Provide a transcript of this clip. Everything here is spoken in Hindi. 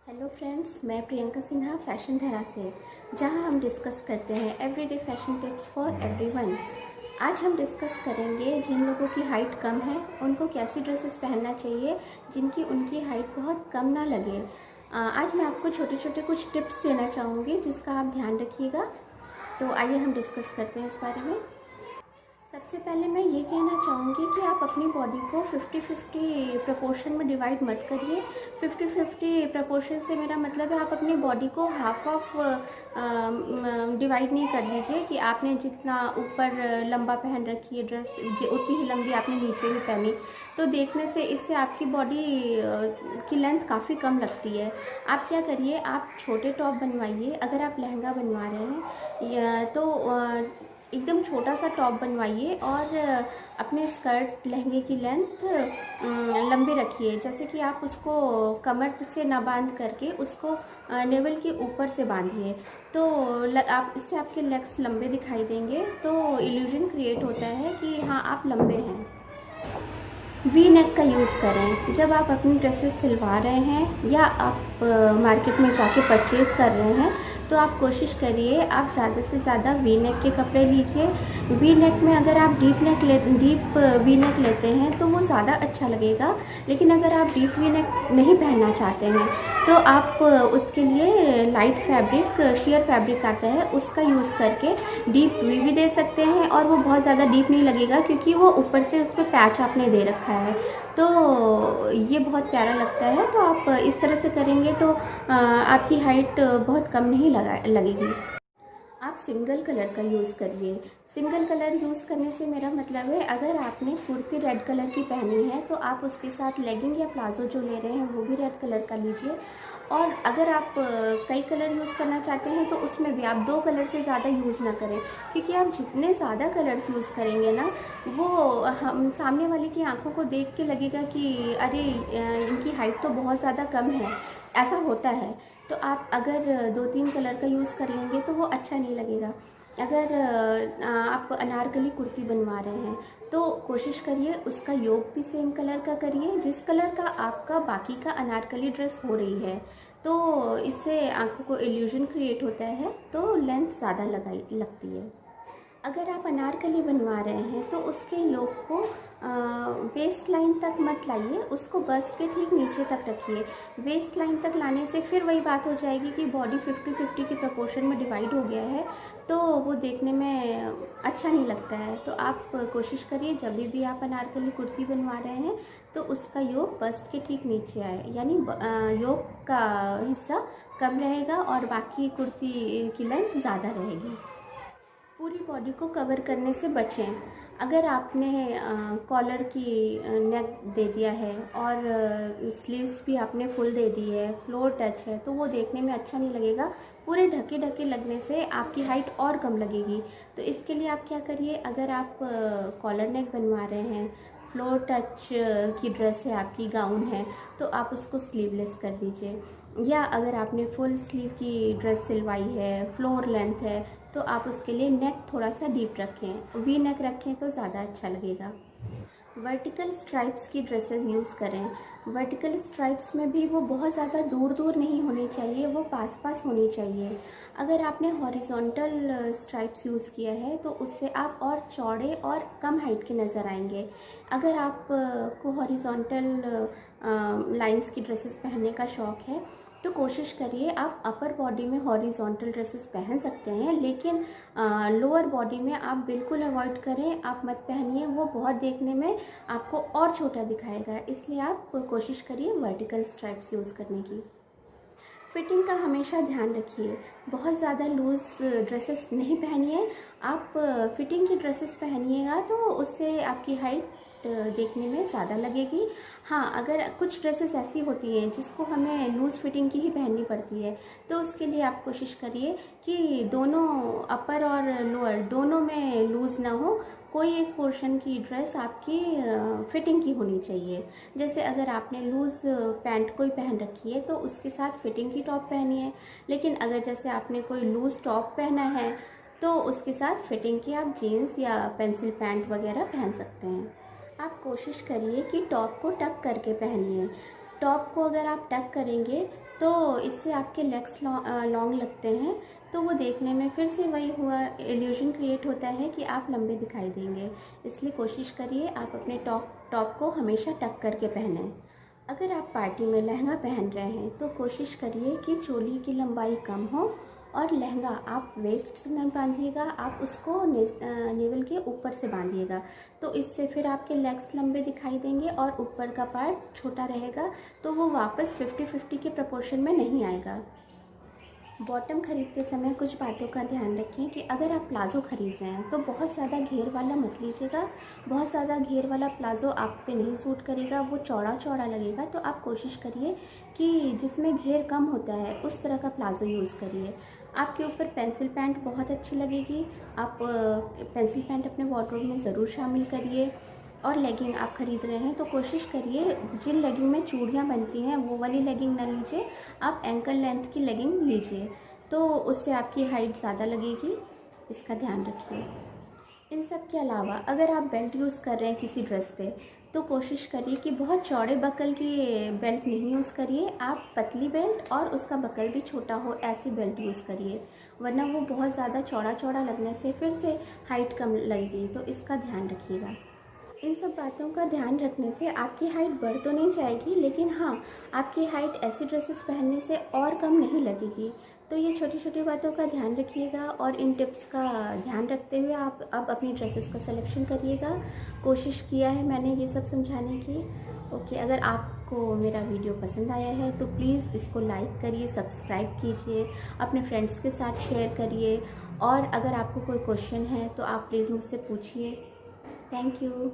हेलो फ्रेंड्स, मैं प्रियंका सिन्हा फैशन धरा से, जहां हम डिस्कस करते हैं everyday fashion tips for everyone. आज हम डिस्कस करेंगे जिन लोगों की हाइट कम है उनको कैसी ड्रेसेस पहनना चाहिए जिनकी उनकी हाइट बहुत कम ना लगे। आज मैं आपको छोटे छोटे कुछ टिप्स देना चाहूँगी जिसका आप ध्यान रखिएगा। तो आइए हम डिस्कस करते हैं इस बारे में। सबसे पहले मैं ये कहना चाहूँगी कि आप अपनी बॉडी को 50-50 प्रपोर्शन में डिवाइड मत करिए। 50-50 प्रपोर्शन से मेरा मतलब है आप अपनी बॉडी को हाफ ऑफ डिवाइड नहीं कर दीजिए कि आपने जितना ऊपर लंबा पहन रखी है ड्रेस उतनी ही लंबी आपने नीचे भी पहनी, तो देखने से इससे आपकी बॉडी की लेंथ काफ़ी कम लगती है। आप क्या करिए, आप छोटे टॉप बनवाइए। अगर आप लहंगा बनवा रहे हैं तो एकदम छोटा सा टॉप बनवाइए और अपने स्कर्ट लहंगे की लेंथ लंबी रखिए। जैसे कि आप उसको कमर से ना बांध करके उसको नेवल के ऊपर से बांधिए, तो आप इससे आपके लेग्स लंबे दिखाई देंगे, तो इल्यूजन क्रिएट होता है कि हाँ आप लंबे हैं। वी नेक का यूज़ करें जब आप अपनी ड्रेसेस सिलवा रहे हैं या आप मार्केट में जाके परचेज़ कर रहे हैं, तो आप कोशिश करिए आप ज़्यादा से ज़्यादा वी नेक के कपड़े लीजिए। वी नेक में अगर आप डीप वी नेक लेते हैं तो वो ज़्यादा अच्छा लगेगा, लेकिन अगर आप डीप वी नेक नहीं पहनना चाहते हैं तो आप उसके लिए लाइट फैब्रिक शेयर फैब्रिक आता है उसका यूज़ करके डीप वी भी दे सकते हैं, और वो बहुत ज़्यादा डीप नहीं लगेगा क्योंकि वो ऊपर से उस पर पैच आपने दे रखा है, तो ये बहुत प्यारा लगता है। तो आप इस तरह से करेंगे तो आपकी हाइट बहुत कम नहीं लगेगी। आप सिंगल कलर का यूज़ करिए। सिंगल कलर यूज़ करने से मेरा मतलब है अगर आपने कुर्ती रेड कलर की पहनी है तो आप उसके साथ लेगिंग या प्लाजो जो ले रहे हैं वो भी रेड कलर का लीजिए। और अगर आप कई कलर यूज़ करना चाहते हैं तो उसमें भी आप 2 कलर से ज़्यादा यूज़ ना करें, क्योंकि आप जितने ज़्यादा कलर्स यूज़ करेंगे ना, वो हम सामने वाले की आंखों को देख के लगेगा कि अरे इनकी हाइट तो बहुत ज़्यादा कम है, ऐसा होता है। तो आप अगर 2-3 कलर का यूज़ कर लेंगे तो वो अच्छा नहीं लगेगा। अगर आप अनारकली कुर्ती बनवा रहे हैं तो कोशिश करिए उसका योग भी सेम कलर का करिए जिस कलर का आपका बाकी का अनारकली ड्रेस हो रही है, तो इससे आंखों को इल्यूजन क्रिएट होता है, तो लेंथ ज़्यादा लगती है। अगर आप अनारकली बनवा रहे हैं तो उसके योग को वेस्ट लाइन तक मत लाइए, उसको बस के ठीक नीचे तक रखिए। वेस्ट लाइन तक लाने से फिर वही बात हो जाएगी कि बॉडी 50-50 के प्रपोर्शन में डिवाइड हो गया है, तो वो देखने में अच्छा नहीं लगता है। तो आप कोशिश करिए जब भी आप अनारकली कुर्ती बनवा रहे हैं तो उसका योग बस्ट के ठीक नीचे आए, यानी योग का हिस्सा कम रहेगा और बाकी कुर्ती की लेंथ ज़्यादा रहेगी। पूरी बॉडी को कवर करने से बचें। अगर आपने कॉलर की नेक दे दिया है और स्लीव्स भी आपने फुल दे दी है, फ्लोर टच है, तो वो देखने में अच्छा नहीं लगेगा। पूरे ढके ढके लगने से आपकी हाइट और कम लगेगी। तो इसके लिए आप क्या करिए, अगर आप कॉलर नेक बनवा रहे हैं, फ्लोर टच की ड्रेस है आपकी, गाउन है, तो आप उसको स्लीवलेस कर दीजिए। या अगर आपने फुल स्लीव की ड्रेस सिलवाई है, फ्लोर लेंथ है, तो आप उसके लिए नेक थोड़ा सा डीप रखें, वी नेक रखें तो ज़्यादा अच्छा लगेगा। वर्टिकल स्ट्राइप्स की ड्रेसेस यूज़ करें। वर्टिकल स्ट्राइप्स में भी वो बहुत ज़्यादा दूर दूर नहीं होनी चाहिए, वो पास पास होनी चाहिए। अगर आपने हॉरिजॉन्टल स्ट्राइप्स यूज़ किया है तो उससे आप और चौड़े और कम हाइट के नज़र आएंगे। अगर आप को हॉरिजॉन्टल लाइंस की ड्रेसेस पहनने का शौक़ है तो कोशिश करिए आप अपर बॉडी में हॉरिजॉन्टल ड्रेसेस पहन सकते हैं, लेकिन लोअर बॉडी में आप बिल्कुल अवॉइड करें, आप मत पहनिए, वो बहुत देखने में आपको और छोटा दिखाएगा। इसलिए आप कोशिश करिए वर्टिकल स्ट्राइप्स यूज़ करने की। फिटिंग का हमेशा ध्यान रखिए, बहुत ज़्यादा लूज़ ड्रेसेस नहीं पहनिए। आप फिटिंग की ड्रेसेस पहनिएगा तो उससे आपकी हाइट देखने में ज़्यादा लगेगी। हाँ, अगर कुछ ड्रेसेस ऐसी होती हैं जिसको हमें लूज़ फिटिंग की ही पहननी पड़ती है, तो उसके लिए आप कोशिश करिए कि दोनों अपर और लोअर दोनों में लूज़ ना हो, कोई एक पोर्शन की ड्रेस आपकी फिटिंग की होनी चाहिए। जैसे अगर आपने लूज़ पैंट कोई पहन रखी है तो उसके साथ फिटिंग की टॉप पहनी है, लेकिन अगर जैसे आपने कोई लूज़ टॉप पहना है तो उसके साथ फिटिंग की आप जीन्स या पेंसिल पैंट वगैरह पहन सकते हैं। आप कोशिश करिए कि टॉप को टक करके पहनिए। टॉप को अगर आप टक करेंगे तो इससे आपके लेग्स लॉन्ग लगते हैं, तो वो देखने में फिर से वही हुआ इल्यूजन क्रिएट होता है कि आप लंबे दिखाई देंगे। इसलिए कोशिश करिए आप अपने टॉप को हमेशा टक करके पहनें। अगर आप पार्टी में लहंगा पहन रहे हैं तो कोशिश करिए कि चोली की लंबाई कम हो, और लहंगा आप वेस्ट से नहीं बांधिएगा, आप उसको नेवल के ऊपर से बांधिएगा। तो इससे फिर आपके लेग्स लंबे दिखाई देंगे और ऊपर का पार्ट छोटा रहेगा, तो वो वापस 50-50 के प्रपोर्शन में नहीं आएगा। बॉटम खरीदते समय कुछ बातों का ध्यान रखें कि अगर आप प्लाज़ो खरीद रहे हैं तो बहुत ज़्यादा घेर वाला मत लीजिएगा। बहुत ज़्यादा घेर वाला प्लाज़ो आप पे नहीं सूट करेगा, वो चौड़ा चौड़ा लगेगा। तो आप कोशिश करिए कि जिसमें घेर कम होता है उस तरह का प्लाज़ो यूज़ करिए। आपके ऊपर पेंसिल पैंट बहुत अच्छी लगेगी, आप पेंसिल पैंट अपने वार्डरोब में ज़रूर शामिल करिए। और लेगिंग आप ख़रीद रहे हैं तो कोशिश करिए जिन लेगिंग में चूड़ियाँ बनती हैं वो वाली लेगिंग ना लीजिए, आप एंकल लेंथ की लेगिंग लीजिए, तो उससे आपकी हाइट ज़्यादा लगेगी। इसका ध्यान रखिए। इन सब के अलावा अगर आप बेल्ट यूज़ कर रहे हैं किसी ड्रेस पे तो कोशिश करिए कि बहुत चौड़े बकल की बेल्ट नहीं यूज़ करिए, आप पतली बेल्ट और उसका बकल भी छोटा हो ऐसी बेल्ट यूज़ करिए, वरना वो बहुत ज़्यादा चौड़ा चौड़ा लगने से फिर से हाइट कम लगेगी। तो इसका ध्यान रखिएगा। इन सब बातों का ध्यान रखने से आपकी हाइट बढ़ तो नहीं जाएगी, लेकिन हाँ, आपकी हाइट ऐसी ड्रेसेस पहनने से और कम नहीं लगेगी। तो ये छोटी छोटी बातों का ध्यान रखिएगा और इन टिप्स का ध्यान रखते हुए आप अब अपनी ड्रेसेस का सिलेक्शन करिएगा। कोशिश किया है मैंने ये सब समझाने की। ओके, अगर आपको मेरा वीडियो पसंद आया है तो प्लीज़ इसको लाइक करिए, सब्सक्राइब कीजिए, अपने फ्रेंड्स के साथ शेयर करिए, और अगर आपको कोई क्वेश्चन है तो आप प्लीज़ मुझसे पूछिए। Thank you.